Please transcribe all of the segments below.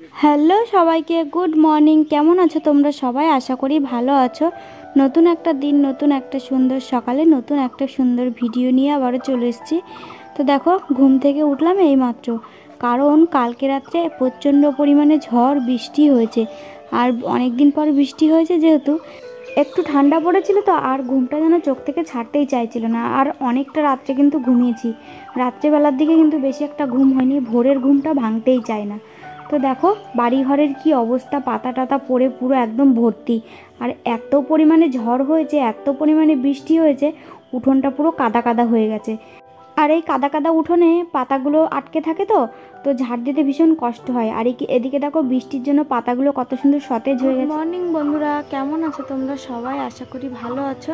Hello সবাইকে, good morning. কেমন আছো তোমরা সবাই? আশা করি ভালো আছো। নতুন একটা দিন, নতুন একটা সুন্দর সকালে, নতুন একটা সুন্দর ভিডিও নিয়ে আবারও চলে এসেছি। তো দেখো, ঘুম থেকে উঠলাম এইমাত্র, কারণ কালকে রাত্রে প্রচণ্ড পরিমাণে ঝড় বৃষ্টি হয়েছে। আর অনেক দিন পর বৃষ্টি হয়েছে, যেহেতু একটু ঠান্ডা পড়েছিল, তো আর ঘুমটা যেন চোখ থেকে ছাড়তেই চাইছিল না। আর অনেকটা রাত্রে কিন্তু ঘুমিয়েছি, রাত্রেবেলার দিকে কিন্তু বেশি একটা ঘুম হয়নি, ভোরের ঘুমটা ভাঙতেই চায় না। তো দেখো বাড়িঘরের কি অবস্থা, পাতা টাতা পড়ে পুরো একদম ভর্তি। আর এত পরিমাণে ঝড় হয়েছে, এত পরিমাণে বৃষ্টি হয়েছে, উঠোনটা পুরো কাদা কাদা হয়ে গেছে। আর এই কাদা কাদা উঠোনে পাতাগুলো আটকে থাকে, তো তো ঝাড় দিতে ভীষণ কষ্ট হয়। আর এদিকে দেখো বৃষ্টির জন্য পাতাগুলো কত সুন্দর সতেজ হয়ে গেছে। মর্নিং বন্ধুরা, কেমন আছো তোমরা সবাই? আশা করি ভালো আছো।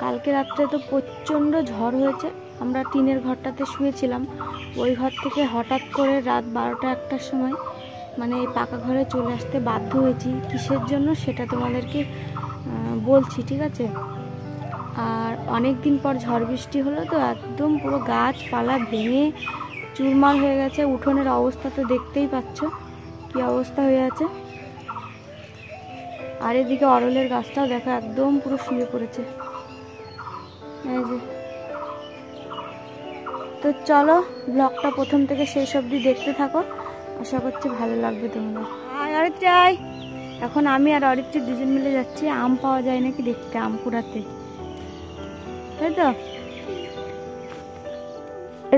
কালকে রাত্রে তো প্রচণ্ড ঝড় হয়েছে। আমরা টিনের ঘরটাতে শুয়েছিলাম, ওই ঘর থেকে হঠাৎ করে রাত 12টা-1টার সময় মানে এই পাকা ঘরে চলে আসতে বাধ্য হয়েছি। কিসের জন্য সেটা তোমাদেরকে বলছি, ঠিক আছে? আর অনেক দিন পর ঝড় বৃষ্টি হলো, তো একদম পুরো গাছপালা ভেঙে চুরমার হয়ে গেছে। উঠোনের অবস্থা তো দেখতেই পাচ্ছ কি অবস্থা হয়ে আছে। আর এদিকে অরলের গাছটাও দেখো একদম পুরো শুয়ে পড়েছে, এই যে। তো চলো ব্লগটা প্রথম থেকে শেষ অবধি দেখতে থাকো, আশা করছি ভালো লাগবে তোমাদের। অরিত্রাই, এখন আমি আর অরিত্রী দুজন মিলে যাচ্ছি আম পাওয়া যায় নাকি দেখতে, আম কুড়াতে, তাই তো।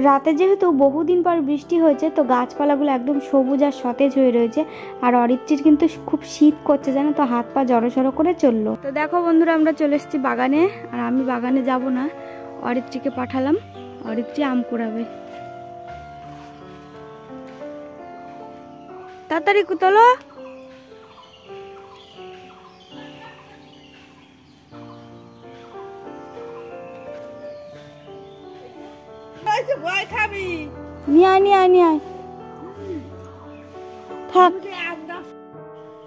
রাতে যেহেতু বহুদিন পর বৃষ্টি হয়েছে, তো গাছপালাগুলো একদম সবুজ আর সতেজ হয়ে রয়েছে। আর অরিত্রীর কিন্তু খুব শীত করছে, জানো তো, হাত পা জড়ো করে চললো। তো দেখো বন্ধুরা, আমরা চলে এসেছি বাগানে। আর আমি বাগানে যাব না, অরিত্রীকে পাঠালাম, অরিত্রী আম কুড়াবে। তাড়াতাড়ি তোলো। নিয়ে আয় থাক।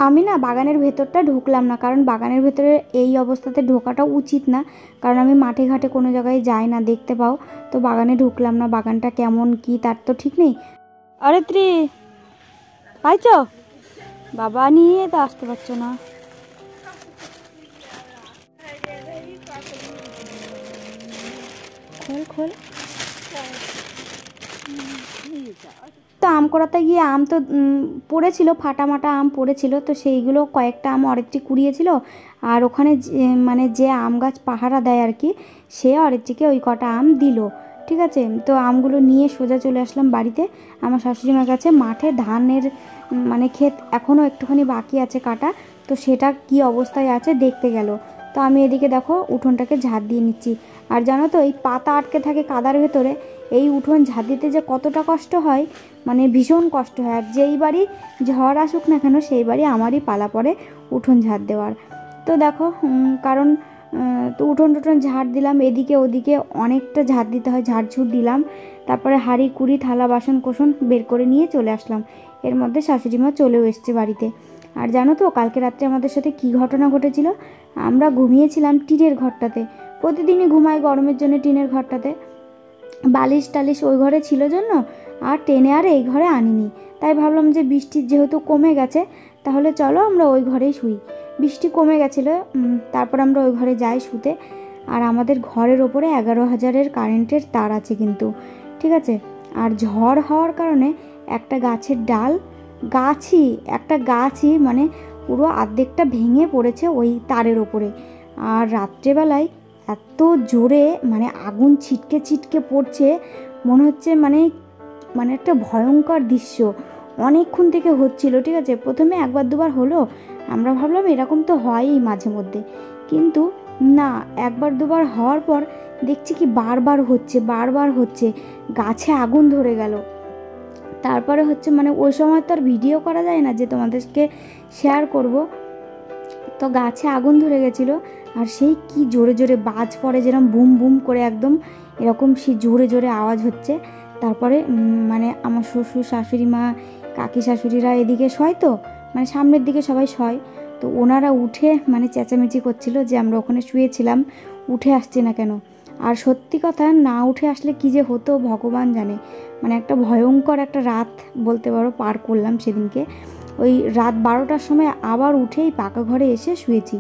আমি না বাগানের ভেতরটা ঢুকলাম না, কারণ বাগানের ভেতরে এই অবস্থাতে ঢোকাটা উচিত না, কারণ আমি মাঠে ঘাটে কোনো জায়গায় যাই না, দেখতে পাও। তো বাগানে ঢুকলাম না, বাগানটা কেমন কি তার তো ঠিক নেই। অরিত্রী পাইছ? বাবা নিয়ে তো আসতে পারছো না। খোল খোল। তো আম করাতে গিয়ে আম তো পড়েছিল, ফাটামাটা আম পড়েছিল, তো সেইগুলো কয়েকটা আম অরিত্রী কুড়িয়েছিল। আর ওখানে মানে যে আম গাছ পাহারা দেয় আর কি, সে অরিত্রীকে ওই কটা আম দিল, ঠিক আছে। তো আমগুলো নিয়ে সোজা চলে আসলাম বাড়িতে আমার শাশুড়িমার কাছে। মাঠে ধানের মানে ক্ষেত এখনও একটুখানি বাকি আছে কাটা, তো সেটা কি অবস্থায় আছে দেখতে গেল। তো আমি এদিকে দেখো উঠোনটাকে ঝাড় দিয়ে নিচ্ছি। আর জানো তো, এই পাতা আটকে থাকে কাদার ভেতরে, এই উঠোন ঝাড় দিতে যে কতটা কষ্ট হয়, মানে ভীষণ কষ্ট হয়। আর যেই বাড়ি ঝড় আসুক না কেন, সেই বাড়ি আমারই পালা পড়ে উঠোন ঝাড় দেওয়ার। তো দেখো কারণ তো উঠোন টুঠোন ঝাড় দিলাম, এদিকে ওদিকে অনেকটা ঝাড় দিতে হয়, ঝাড়ঝুড় দিলাম। তারপরে হাঁড়ি কুড়ি থালা বাসন কোসন বের করে নিয়ে চলে আসলাম। এর মধ্যে শাশুড়িমা চলেও এসছে বাড়িতে। আর জানো তো কালকে রাত্রে আমাদের সাথে কি ঘটনা ঘটেছিল? আমরা ঘুমিয়েছিলাম টিনের ঘরটাতে, প্রতিদিনই ঘুমাই গরমের জন্য টিনের ঘরটাতে, বালিশ টালিশ ওই ঘরে ছিল জন্য আর টেনে আর এই ঘরে আনিনি। তাই ভাবলাম যে বৃষ্টি যেহেতু কমে গেছে, তাহলে চলো আমরা ওই ঘরেই শুই। বৃষ্টি কমে গেছিলো, তারপর আমরা ওই ঘরে যাই শুতে। আর আমাদের ঘরের ওপরে 11,000-এর কারেন্টের তার আছে কিন্তু, ঠিক আছে। আর ঝড় হওয়ার কারণে একটা গাছের ডাল, একটা গাছই মানে পুরো অর্ধেকটা ভেঙে পড়েছে ওই তারের ওপরে। আর রাত্রেবেলায় এত জোরে মানে আগুন ছিটকে ছিটকে পড়ছে, মনে হচ্ছে মানে মানে একটা ভয়ঙ্কর দৃশ্য। অনেকক্ষণ থেকে হচ্ছিল, ঠিক আছে। প্রথমে একবার দুবার হলো, আমরা ভাবলাম এরকম তো হয়ই মাঝে মধ্যে, কিন্তু না, একবার দুবার হওয়ার পর দেখছি কি বারবার হচ্ছে, গাছে আগুন ধরে গেল। তারপরে হচ্ছে মানে ওই সময় তো আর ভিডিও করা যায় না যে তোমাদেরকে শেয়ার করব। তো গাছে আগুন ধরে গেছিলো, আর সেই কি জোরে জোরে বাজ পড়ে, যেরকম বুম বুম করে একদম এরকম সেই জোরে জোরে আওয়াজ হচ্ছে। তারপরে মানে আমার শ্বশুর শাশুড়ি মা কাকি শাশুড়িরা এদিকে শয়, তো মানে সামনের দিকে সবাই শয়, তো ওনারা উঠে মানে চেঁচামেচি করছিল যে আমরা ওখানে শুয়েছিলাম, উঠে আসছে না কেন। আর সত্যি কথা, না উঠে আসলে কী যে হতো ভগবান জানে। মানে একটা ভয়ঙ্কর একটা রাত বলতে পারো পার করলাম সেদিনকে। ওই রাত 12টার সময় আবার উঠেই পাকা ঘরে এসে শুয়েছি।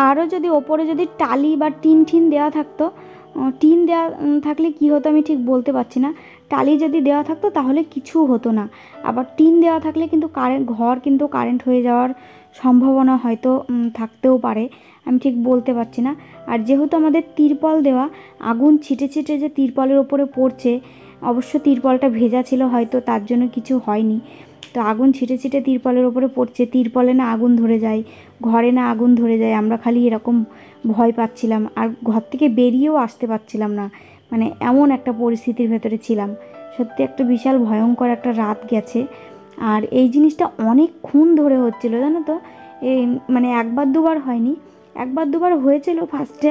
আরও যদি ওপরে যদি টালি বা টিন ঠিন দেওয়া থাকতো, টিন দেওয়া থাকলে কি হতো আমি ঠিক বলতে পারছি না। টালি যদি দেওয়া থাকতো তাহলে কিছু হতো না, আবার টিন দেওয়া থাকলে কিন্তু ঘর কিন্তু কারেন্ট হয়ে যাওয়ার সম্ভাবনা হয়তো থাকতেও পারে, আমি ঠিক বলতে পারছি না। আর যেহেতু আমাদের তিরপল দেওয়া, আগুন ছিটে ছিটে যে তিরপলের ওপরে পড়ছে, অবশ্য তিরপলটা ভেজা ছিল হয়তো তার জন্য কিছু হয়নি। তো আগুন ছিটে ছিটে তিরপলের ওপরে পড়ছে, তিরপলে না আগুন ধরে যায়, ঘরে না আগুন ধরে যায়, আমরা খালি এরকম ভয় পাচ্ছিলাম। আর ঘর থেকে বেরিয়েও আসতে পারছিলাম না, মানে এমন একটা পরিস্থিতির ভেতরে ছিলাম। সত্যি একটা বিশাল ভয়ঙ্কর একটা রাত গেছে। আর এই জিনিসটা অনেকক্ষণ ধরে হচ্ছিল, জানো তো। এই মানে একবার দুবার হয়নি, একবার দুবার হয়েছিল ফার্স্টে।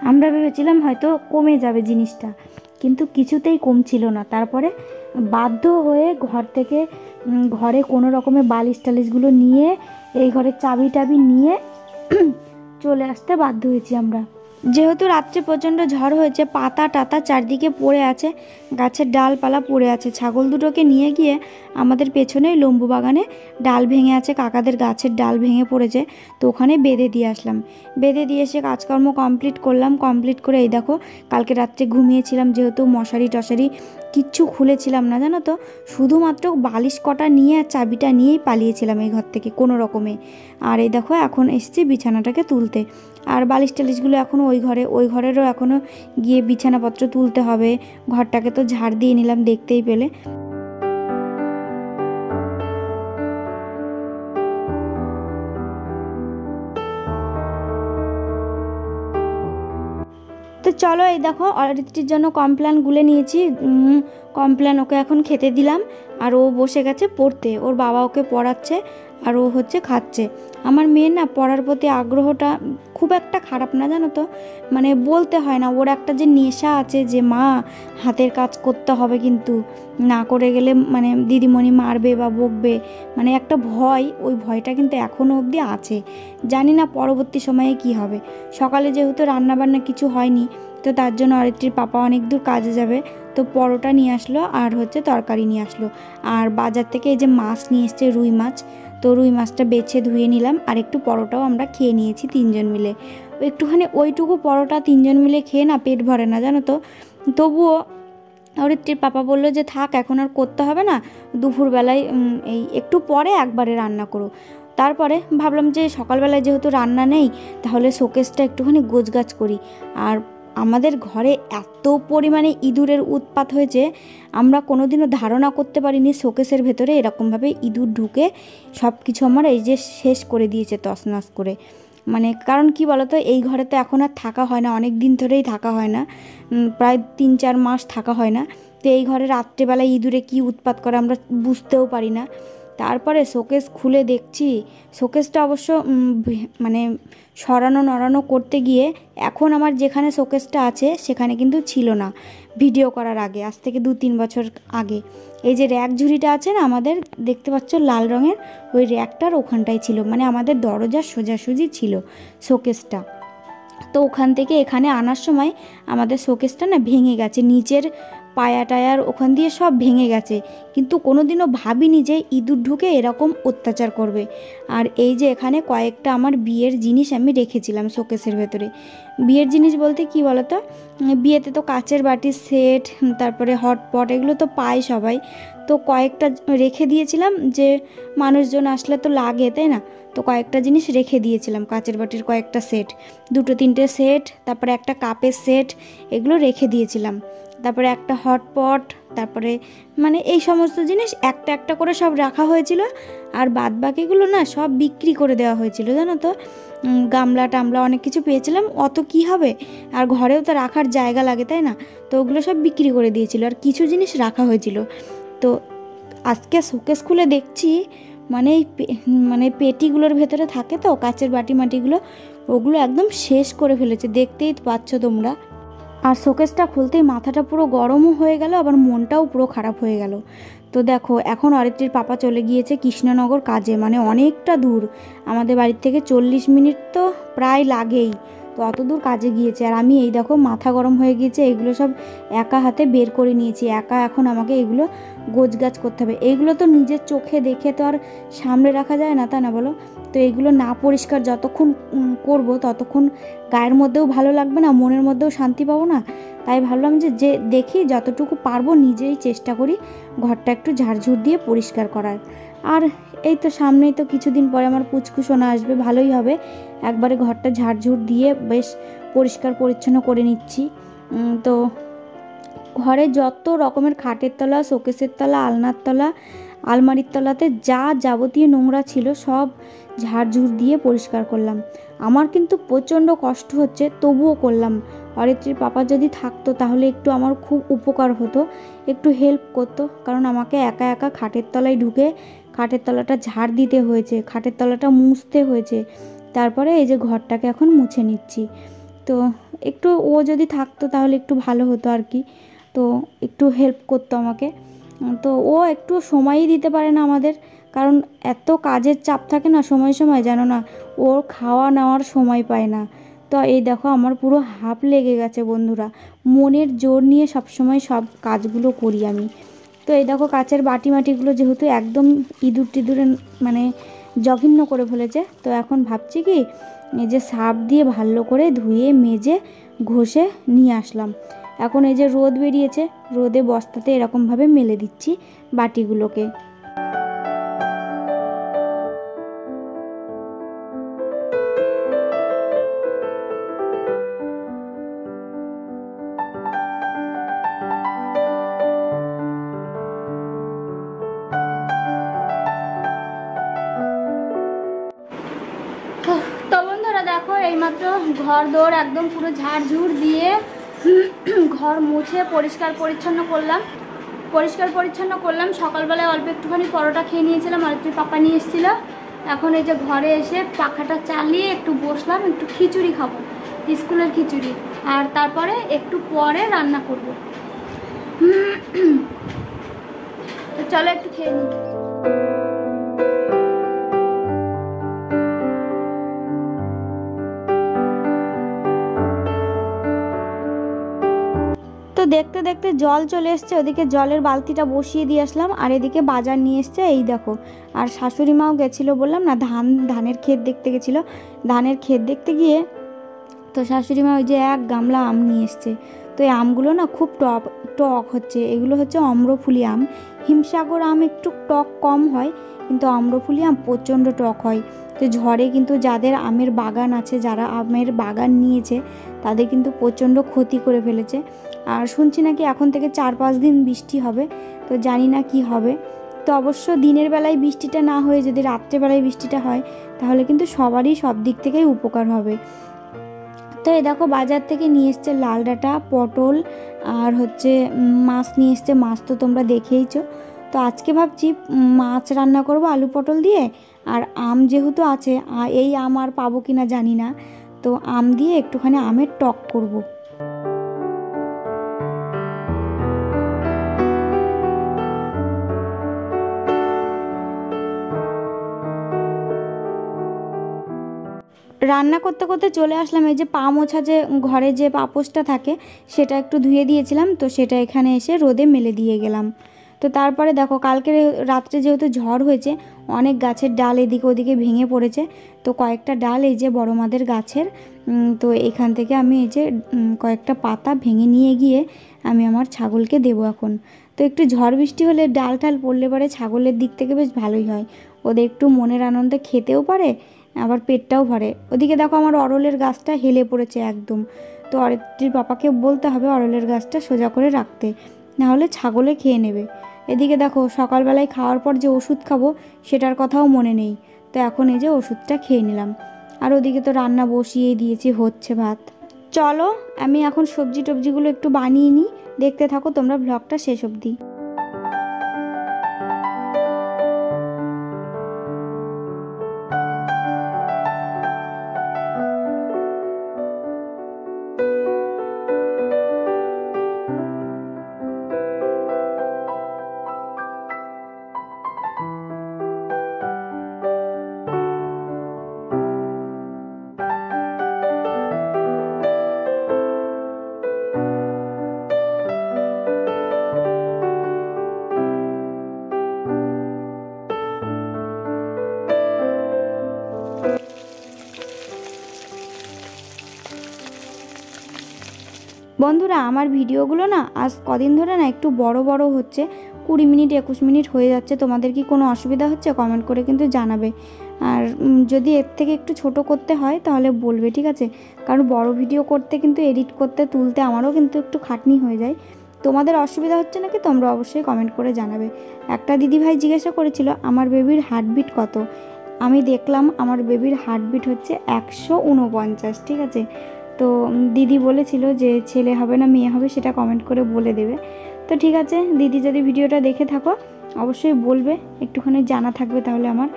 আমরা ভেবেছিলাম হয়তো কমে যাবে জিনিসটা, কিন্তু কিছুতেই কমছিল না। তারপরে বাধ্য হয়ে ঘর থেকে ঘরে কোনো রকমে বালিশ টালিশগুলো নিয়ে, এই ঘরের চাবি টাবি নিয়ে চলে আসতে বাধ্য হয়েছি আমরা। যেহেতু রাত্রে প্রচণ্ড ঝড় হয়েছে, পাতা টাতা চারদিকে পড়ে আছে, গাছের ডালপালা পড়ে আছে। ছাগল দুটোকে নিয়ে গিয়ে আমাদের পেছনেই লম্বু বাগানে ডাল ভেঙে আছে, কাকাদের গাছের ডাল ভেঙে পড়েছে, তো ওখানে বেঁধে দিয়ে আসলাম। বেঁধে দিয়ে এসে কাজকর্ম কমপ্লিট করলাম। কমপ্লিট করে এই দেখো, কালকে রাত্রে ঘুমিয়েছিলাম যেহেতু, মশারি টশারি কিচ্ছু খুলেছিলাম না, জানো তো। শুধুমাত্র বালিশ কটা নিয়ে আর চাবিটা নিয়েই পালিয়েছিলাম এই ঘর থেকে কোনো রকমে। আর এই দেখো এখন এসেছি বিছানাটাকে তুলতে। আর বালিশ টালিশগুলো এখনও ওই ঘরেরও এখনও গিয়ে বিছানাপত্র তুলতে হবে। ঘরটাকে তো ঝাড় দিয়ে নিলাম দেখতেই পেলে। তো চলো, এই দেখো অরিত্রির জন্য কমপ্ল্যান গুলে নিয়েছি। কমপ্ল্যান ওকে এখন খেতে দিলাম, আর ও বসে গেছে পড়তে, ওর বাবা ওকে পড়াচ্ছে আর ও হচ্ছে খাচ্ছে। আমার মেয়ের না পড়ার প্রতি আগ্রহটা খুব একটা খারাপ না, জানো তো। মানে বলতে হয় না, ওর একটা যে নেশা আছে যে মা হাতের কাজ করতে হবে, কিন্তু না করে গেলে মানে দিদিমণি মারবে বা বকবে, মানে একটা ভয়, ওই ভয়টা কিন্তু এখনও অবধি আছে। জানি না পরবর্তী সময়ে কি হবে। সকালে যেহেতু রান্নাবান্না কিছু হয়নি, তো তার জন্য অরিত্রির পাপা অনেক দূর কাজে যাবে, তো পরোটা নিয়ে আসলো আর হচ্ছে তরকারি নিয়ে আসলো। আর বাজার থেকে এই যে মাছ নিয়ে এসছে, রুই মাছ, তো রুই মাছটা বেছে ধুয়ে নিলাম, আর একটু পরোটাও আমরা খেয়ে নিয়েছি তিনজন মিলে। একটুখানি ওইটুকু পরোটা তিনজন মিলে খেয়ে না পেট ভরে না, জানো তো। তবুও অরিত্রির পাপা বললো যে থাক, এখন আর করতে হবে না, দুপুরবেলায় এই একটু পরে একবারে রান্না করো। তারপরে ভাবলাম যে সকালবেলায় যেহেতু রান্না নেই, তাহলে শোকেসটা একটুখানি গোছগাছ করি। আর আমাদের ঘরে এত পরিমাণে ইঁদুরের উৎপাত হয়েছে, আমরা কোনোদিনও ধারণা করতে পারিনি শোকেসের ভেতরে এরকমভাবে ইঁদুর ঢুকে সব কিছু আমার এই যে শেষ করে দিয়েছে তছনছ করে। মানে কারণ কি বলতো, এই ঘরে তো এখন আর থাকা হয় না, অনেক দিন ধরেই থাকা হয় না, প্রায় 3-4 মাস থাকা হয় না। তো এই ঘরে রাত্রেবেলায় ইঁদুরে কি উৎপাত করে আমরা বুঝতেও পারি না। তারপরে শোকেস খুলে দেখছি, শোকেসটা অবশ্য মানে সরানো নড়ানো করতে গিয়ে এখন আমার যেখানে শোকেসটা আছে সেখানে কিন্তু ছিল না ভিডিও করার আগে, আজ থেকে 2-3 বছর আগে। এই যে র্যাক ঝুড়িটা আছে না আমাদের, দেখতে পাচ্ছ লাল রঙের, ওই র্যাকটার ওখানটায় ছিল, মানে আমাদের দরজার সোজাসুজি ছিল শোকেসটা। তো ওখান থেকে এখানে আনার সময় আমাদের শোকেসটা না ভেঙে গেছে, নিচের পায়া টায়ার ওখান দিয়ে সব ভেঙে গেছে, কিন্তু কোনোদিনও ভাবিনি যে ইঁদুর ঢুকে এরকম অত্যাচার করবে। আর এই যে এখানে কয়েকটা আমার বিয়ের জিনিস আমি রেখেছিলাম শোকেসের ভেতরে। বিয়ের জিনিস বলতে কি বলতো, বিয়েতে তো কাচের বাটির সেট, তারপরে হটপট, এগুলো তো পায় সবাই, তো কয়েকটা রেখে দিয়েছিলাম যে মানুষজন আসলে তো লাগে, তাই না। তো কয়েকটা জিনিস রেখে দিয়েছিলাম, কাচের বাটির কয়েকটা সেট, 2-3টে সেট, তারপরে একটা কাপের সেট, এগুলো রেখে দিয়েছিলাম। তারপরে একটা হটপট, তারপরে মানে এই সমস্ত জিনিস একটা একটা করে সব রাখা হয়েছিল। আর বাদ বাকিগুলো না সব বিক্রি করে দেওয়া হয়েছিল, জানো তো। গামলা টামলা অনেক কিছু পেয়েছিলাম, অত কি হবে, আর ঘরেও তো রাখার জায়গা লাগে, তাই না। তো ওগুলো সব বিক্রি করে দিয়েছিল, আর কিছু জিনিস রাখা হয়েছিল। তো আজকে শোকেস খুলে দেখছি, মানে এই মানে পেটিগুলোর ভেতরে থাকে তো কাচের বাটি মাটিগুলো, ওগুলো একদম শেষ করে ফেলেছে, দেখতেই পাচ্ছ তোমরা। আর শোকেসটা খুলতেই মাথাটা পুরো গরমও হয়ে গেল, আবার মনটাও পুরো খারাপ হয়ে গেল। তো দেখো এখন অরিত্রির পাপা চলে গিয়েছে কৃষ্ণনগর কাজে, মানে অনেকটা দূর আমাদের বাড়ির থেকে, 40 মিনিট তো প্রায় লাগেই তো অত দূর কাজে গিয়েছে, আর আমি এই দেখো মাথা গরম হয়ে গিয়েছে, এগুলো সব একা হাতে বের করে নিয়েছি, একা এখন আমাকে এগুলো গোছগাছ করতে হবে। এইগুলো তো নিজের চোখে দেখে তো আর সামলে রাখা যায় না, তা না বলো? তো এগুলো না পরিষ্কার যতক্ষণ করব ততক্ষণ গায়ের মধ্যেও ভালো লাগবে না, মনের মধ্যেও শান্তি পাবো না। তাই ভাবলাম যে দেখি যতটুকু পারবো নিজেই চেষ্টা করি ঘরটা একটু ঝাড়ঝুড় দিয়ে পরিষ্কার করার। আর এই তো সামনেই তো কিছুদিন পরে আমার পুচকুসোনা আসবে, ভালোই হবে, একবারে ঘরটা ঝাড়ঝুড় দিয়ে বেশ পরিষ্কার পরিচ্ছন্ন করে নিচ্ছি। তো ঘরে যত রকমের খাটের তলা, শোকেসের তলা, আলনার তলা, আলমারির তলাতে যা যাবতীয় নোংরা ছিল সব ঝাড়ঝুড় দিয়ে পরিষ্কার করলাম। আমার কিন্তু প্রচণ্ড কষ্ট হচ্ছে, তবুও করলাম। অরিত্রীর পাপা যদি থাকতো তাহলে একটু আমার খুব উপকার হতো, একটু হেল্প করতো, কারণ আমাকে একা একা খাটের তলায় ঢুকে খাটের তলাটা ঝাড় দিতে হয়েছে, খাটের তলাটা মুছতে হয়েছে, তারপরে এই যে ঘরটাকে এখন মুছে নিচ্ছি। তো একটু ও যদি থাকতো তাহলে একটু ভালো হতো আর কি, তো একটু হেল্প করতো আমাকে। তো ও একটু সময়ই দিতে পারে না আমাদের, কারণ এত কাজের চাপ থাকে না, সময় সময় জানো না, ওর খাওয়া নেওয়ার সময় পায় না। তো এই দেখো আমার পুরো হাঁপ লেগে গেছে বন্ধুরা, মনের জোর নিয়ে সবসময় সব কাজগুলো করি আমি। তো এই দেখো কাচের বাটি মাটিগুলো যেহেতু একদম ইঁদুর টিঁদুরে মানে জঘন্য করে ফেলেছে, তো এখন ভাবছি কি এই যে সার্ফ দিয়ে ভালো করে ধুয়ে মেজে ঘষে নিয়ে আসলাম। এখন এই যে রোদ বেরিয়েছে, রোদে বস্তাতে এরকমভাবে মেলে দিচ্ছি বাটিগুলোকে। তো বন্ধুরা দেখো এইমাত্র ঘর দৌড় একদম পুরো ঝাড়ঝুড় দিয়ে ঘর মুছে পরিষ্কার পরিচ্ছন্ন করলাম। সকালবেলায় অল্প একটুখানি পরোটা খেয়ে নিয়েছিলাম, আর একটু পাপা নিয়ে এসেছিলো। এখন এই যে ঘরে এসে পাখাটা চালিয়ে একটু বসলাম, একটু খিচুড়ি খাবো, স্কুলের খিচুড়ি, আর তারপরে একটু পরে রান্না করব। তো চলো একটু খেয়ে নিই। তো দেখতে দেখতে জল চলে এসছে, ওদিকে জলের বালতিটা বসিয়ে দিয়ে আসলাম, আর এদিকে বাজার নিয়ে এসছে এই দেখো। আর শাশুড়ি মাও গেছিলো, বললাম না ধানের ক্ষেত দেখতে গেছিলো, ধানের ক্ষেত দেখতে গিয়ে তো শাশুড়ি মা ওই যে এক গামলা আম নিয়ে এসছে। তো এই আমগুলো না খুব টক টক হচ্ছে, এগুলো হচ্ছে অম্রফুলি আম। হিমসাগর আম একটু টক কম হয়, কিন্তু অম্রফুলি আম প্রচণ্ড টক হয়। তো ঝড়ে কিন্তু যাদের আমের বাগান আছে, যারা আমের বাগান নিয়েছে, তাদের কিন্তু প্রচণ্ড ক্ষতি করে ফেলেছে। আর শুনছি নাকি এখন থেকে 4-5 দিন বৃষ্টি হবে, তো জানি না কি হবে। তো অবশ্য দিনের বেলায় বৃষ্টিটা না হয়ে যদি রাত্রেবেলায় বৃষ্টিটা হয়, তাহলে কিন্তু সবারই সব দিক থেকেই উপকার হবে। তো এই দেখো বাজার থেকে নিয়ে এসছে লাল ডাঁটা, পটল, আর হচ্ছে মাছ নিয়ে এসছে। মাছ তো তোমরা দেখেইছো। তো আজকে ভাবছি মাছ রান্না করব আলু পটল দিয়ে, আর আম যেহেতু আছে, এই আম আর পাবো কিনা জানি না, তো আম দিয়ে একটুখানি আমের টক করব। রান্না করতে করতে চলে আসলাম, এই যে পা মোছা যে ঘরে যে পাপোশটা থাকে সেটা একটু ধুয়ে দিয়েছিলাম, তো সেটা এখানে এসে রোদে মেলে দিয়ে গেলাম। তো তারপরে দেখো কালকে রাত্রে যেহেতু ঝড় হয়েছে, অনেক গাছের ডাল এদিকে ওদিকে ভেঙে পড়েছে। তো কয়েকটা ডাল এই যে বড় মাদের গাছের, তো এখান থেকে আমি এই যে কয়েকটা পাতা ভেঙে নিয়ে গিয়ে আমি আমার ছাগলকে দেবো এখন। তো একটু ঝড় বৃষ্টি হলে ডাল ঠাল পড়লে পরে ছাগলের দিক থেকে বেশ ভালোই হয়, ওদের একটু মনের আনন্দে খেতেও পারে, আবার পেটটাও ভরে। ওদিকে দেখো আমার অরলের গাছটা হেলে পড়েছে একদম, তো অরিত্রীর পাপাকে বলতে হবে অরলের গাছটা সোজা করে রাখতে, নাহলে ছাগলে খেয়ে নেবে। এদিকে দেখো সকালবেলায় খাওয়ার পর যে ওষুধ খাবো সেটার কথাও মনে নেই, তো এখন এই যে ওষুধটা খেয়ে নিলাম। আর ওদিকে তো রান্না বসিয়েই দিয়েছি, হচ্ছে ভাত। চলো আমি এখন সবজি টবজিগুলো একটু বানিয়ে নিই, দেখতে থাকো তোমরা ব্লগটা শেষ অবধি। বন্ধুরা আমার ভিডিওগুলো না আজ কদিন ধরে না একটু বড় বড় হচ্ছে, 20 মিনিট 21 মিনিট হয়ে যাচ্ছে। তোমাদের কি কোনো অসুবিধা হচ্ছে কমেন্ট করে কিন্তু জানাবে। আর যদি এর থেকে একটু ছোট করতে হয় তাহলে বলবে, ঠিক আছে? কারণ বড় ভিডিও করতে কিন্তু এডিট করতে তুলতে আমারও কিন্তু একটু খাটনি হয়ে যায়। তোমাদের অসুবিধা হচ্ছে নাকি তোমরা অবশ্যই কমেন্ট করে জানাবে। একটা দিদিভাই জিজ্ঞাসা করেছিল আমার বেবির হার্টবিট কত। আমি দেখলাম আমার বেবির হার্টবিট হচ্ছে 149, ঠিক আছে? তো দিদি বলেছিল যে ছেলে হবে না মেয়ে হবে সেটা কমেন্ট করে বলে দেবে। তো ঠিক আছে দিদি, যদি ভিডিওটা দেখে থাকো অবশ্যই বলবে, একটুখানি জানা থাকবে তাহলে আমার।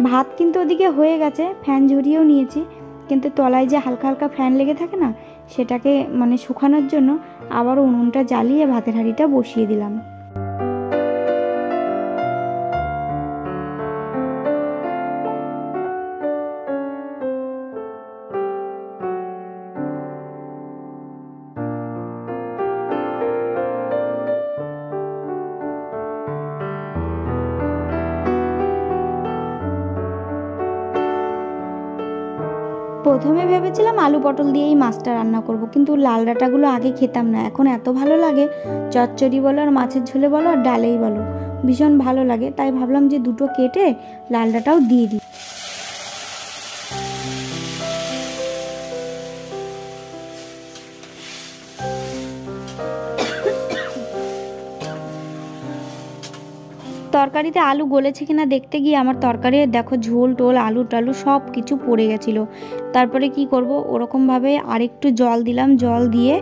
ভাত কিন্তু ওদিকে হয়ে গেছে, ফ্যান ঝরিয়েও নিয়েছি, কিন্তু তলায় যে হালকা হালকা ফ্যান লেগে থাকে না, সেটাকে মানে শুকানোর জন্য আবার উনুনটা জ্বালিয়ে ভাতের হাঁড়িটা বসিয়ে দিলাম। প্রথমে ভেবেছিলাম আলু পটল দিয়েই মাছটা রান্না করব, কিন্তু লাল ডাঁটাগুলো আগে খেতাম না, এখন এত ভালো লাগে। চচ্চড়ি বলো আর মাছের ঝোলে বলো আর ডালেই বলো, ভীষণ ভালো লাগে। তাই ভাবলাম যে দুটো কেটে লাল ডাঁটাও দিয়ে দিই। তরকারিতে আলু গলেছে কিনা দেখতে গিয়ে আমার তরকারি দেখো ঝোল টোল আলু টালু সব কিছু পড়ে গেছিলো। তারপরে কি করব, ওরকমভাবে আরেকটু জল দিলাম, জল দিয়ে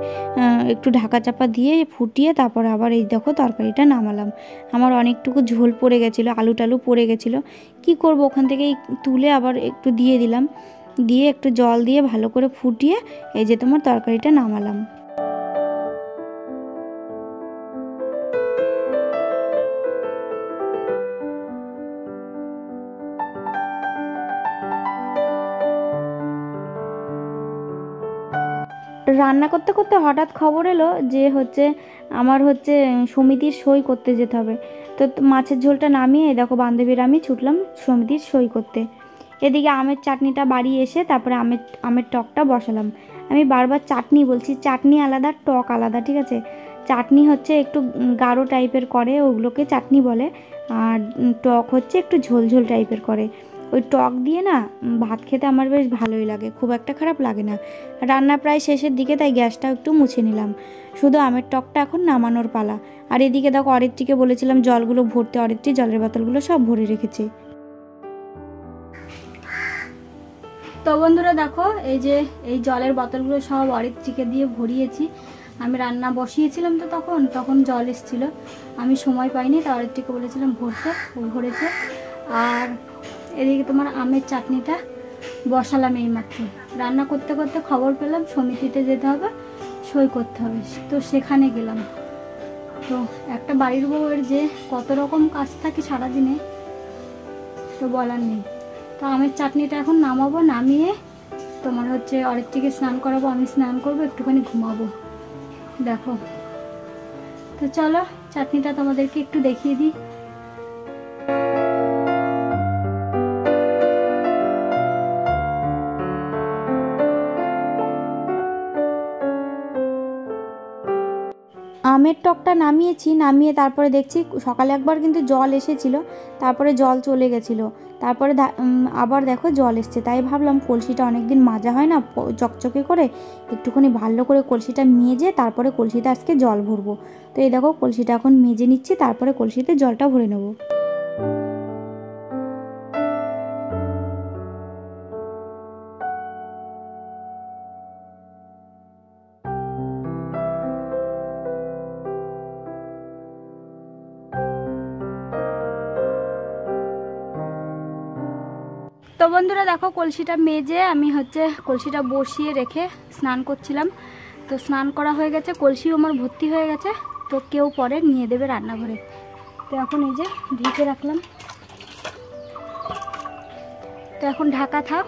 একটু ঢাকা চাপা দিয়ে ফুটিয়ে তারপরে আবার এই দেখো তরকারিটা নামালাম। আমার অনেকটুকু ঝোল পড়ে গেছিলো, আলু টালু পড়ে গেছিলো। কি করব, ওখান থেকে তুলে আবার একটু দিয়ে দিলাম, দিয়ে একটু জল দিয়ে ভালো করে ফুটিয়ে এই যে তোমার তরকারিটা নামালাম। রান্না করতে করতে হঠাৎ খবর এলো যে আমার সমিতির সই করতে যেতে হবে। তো মাছের ঝোলটা নামিয়ে দেখো বান্ধবীর আমি ছুটলাম সমিতির সই করতে। এদিকে আমের চাটনিটা বাড়ি এসে তারপরে আমের টকটা বসালাম। আমি বারবার চাটনি বলছি, চাটনি আলাদা টক আলাদা, ঠিক আছে? চাটনি হচ্ছে একটু গাঢ় টাইপের করে, ওগুলোকে চাটনি বলে। আর টক হচ্ছে একটু ঝোল ঝোল টাইপের করে। ওই টক দিয়ে না ভাত খেতে আমার বেশ ভালোই লাগে, খুব একটা খারাপ লাগে না। রান্না প্রায় শেষের দিকে, তাই গ্যাসটাও একটু মুছে নিলাম। শুধু আমের টকটা এখন নামানোর পালা। আর এদিকে দেখো অরিত্রীকে বলেছিলাম জলগুলো ভরতে, অরিত্রী জলের বোতলগুলো সব ভরে রেখেছে। তো বন্ধুরা দেখো এই জলের বোতলগুলো সব অরিত্রীকে দিয়ে ভরিয়েছি। আমি রান্না বসিয়েছিলাম তো তখন জল এসেছিলো, আমি সময় পাইনি, তা অরিত্রীকে বলেছিলাম ভরতে, ও ভরেছে। আর এদিকে তোমার আমের চাটনিটা বসালাম এইমাত্র। রান্না করতে করতে খবর পেলাম সমিতিতে যেতে হবে, সই করতে হবে, তো সেখানে গেলাম। তো একটা বাড়ির বউয়ের যে কত রকম কাজ থাকে সারাদিনে, তো বলার নেই। তো আমের চাটনিটা এখন নামাবো, নামিয়ে তোমার অরিত্রীকে স্নান করাবো, আমি স্নান করবো, একটুখানি ঘুমাবো। দেখো তো চলো চাটনিটা তোমাদেরকে একটু দেখিয়ে দিই। আমের টকটা নামিয়েছি, নামিয়ে তারপরে দেখছি সকালে একবার কিন্তু জল এসেছিল, তারপরে জল চলে গেছিলো, তারপরে আবার দেখো জল এসছে। তাই ভাবলাম কলসিটা অনেকদিন মাজা হয় না চকচকে করে, একটুখানি ভালো করে কলসিটা মেজে তারপরে কলসিতে আজকে জল ভরবো। তো এই দেখো কলসিটা এখন মেজে নিচ্ছি, তারপরে কলসিতে জলটা ভরে নেবো। তো বন্ধুরা দেখো কলসিটা মেজে আমি কলসিটা বসিয়ে রেখে স্নান করছিলাম। তো স্নান করা হয়ে গেছে, কলসিও আমার ভর্তি হয়ে গেছে। তো কেউ পরে নিয়ে দেবে রান্নাঘরে। তো এখন এই যে ঢেকে রাখলাম, তো এখন ঢাকা থাক।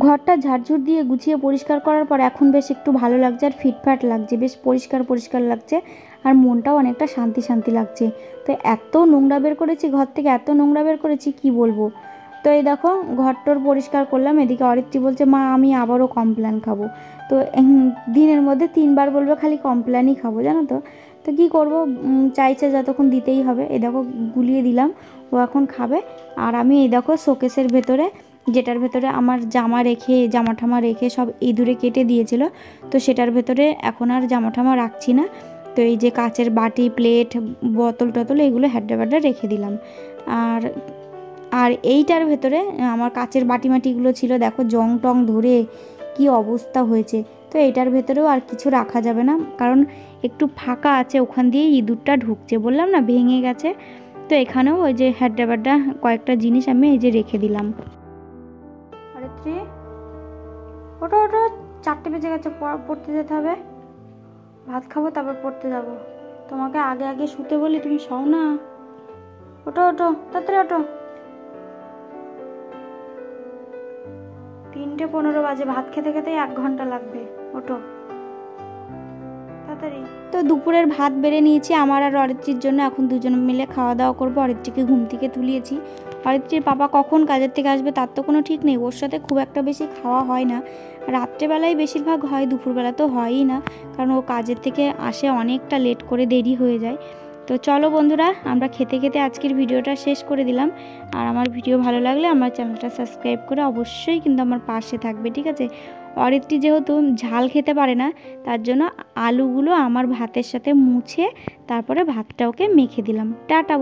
ঘরটা ঝাড়ঝুড় দিয়ে গুছিয়ে পরিষ্কার করার পর এখন বেশ একটু ভালো লাগছে, আর ফিটফাট লাগছে, বেশ পরিষ্কার পরিষ্কার লাগছে, আর মনটাও অনেকটা শান্তি শান্তি লাগছে। তো এত নোংরা বের করেছি ঘর থেকে, এত নোংরা বের করেছি কি বলবো। তো এই দেখো ঘরটোর পরিষ্কার করলাম, এদিকে অরিত্রী বলছে মা আমি আবারও কমপ্ল্যান খাবো। তো দিনের মধ্যে 3বার বলবে খালি কমপ্ল্যানই খাবো, জানো তো। তো কী করবো, চাইছে যতক্ষণ দিতেই হবে। এই দেখো গুলিয়ে দিলাম, ও এখন খাবে। আর আমি এই দেখো শোকেসের ভেতরে, যেটার ভেতরে আমার জামা ঠামা রেখে সব ইঁদুরে কেটে দিয়েছিল, তো সেটার ভেতরে এখন আর জামা ঠামা রাখছি না। তো এই যে কাচের বাটি, প্লেট, বোতল টতল এগুলো হ্যাড্ডা ব্যাড্ডা রেখে দিলাম। আর আর এইটার ভেতরে আমার কাচের বাটি মাটিগুলো ছিল, দেখো জং টং ধরে কি অবস্থা হয়েছে। তো এইটার ভেতরেও আর কিছু রাখা যাবে না, কারণ একটু ফাঁকা আছে, ওখান দিয়ে ইঁদুরটা ঢুকছে, বললাম না ভেঙে গেছে। তো এখানেও ওই যে হ্যাড্ডা ব্যাড্ডা কয়েকটা জিনিস আমি এই যে রেখে দিলাম। অরিত্রী ওটো ওটো, 4টে বেজে গেছে, পড়তে যেতে হবে। ভাত খাবো তারপর পড়তে যাব। তোমাকে আগে আগে শুতে বলি, তুমি শও না। ওটো ওটো তাড়াতাড়ি ওটো। 3:15 বাজে, ভাত খেতে খেতে 1 ঘন্টা লাগবে। ওটো তাড়াতাড়ি। তো দুপুরের ভাত বেড়ে নিয়েছি আমার আর অরিত্রীর জন্য, এখন দুজন মিলে খাওয়া দাওয়া করবো। অরিত্রীকে ঘুম থেকে তুলিয়েছি। অরিত্রীর পাপা কখন কাজের থেকে আসবে তার তো কোনো ঠিক নেই, ওর সাথে খুব একটা বেশি খাওয়া হয় না। রাত্রেবেলায় বেশিরভাগ হয়, দুপুরবেলা তো হয়ই না, কারণ ও কাজের থেকে আসে অনেকটা লেট করে, দেরি হয়ে যায়। তো চলো বন্ধুরা, আমরা খেতে খেতে আজকের ভিডিওটা শেষ করে দিলাম। আর আমার ভিডিও ভালো লাগলে আমার চ্যানেলটা সাবস্ক্রাইব করে অবশ্যই কিন্তু আমার পাশে থাকবে, ঠিক আছে। অরিত্রী যেহেতু ঝাল খেতে পারে না, তার জন্য আলুগুলো আমার ভাতের সাথে মুছে তারপরে ভাতটা ওকে মেখে দিলাম। টাটা।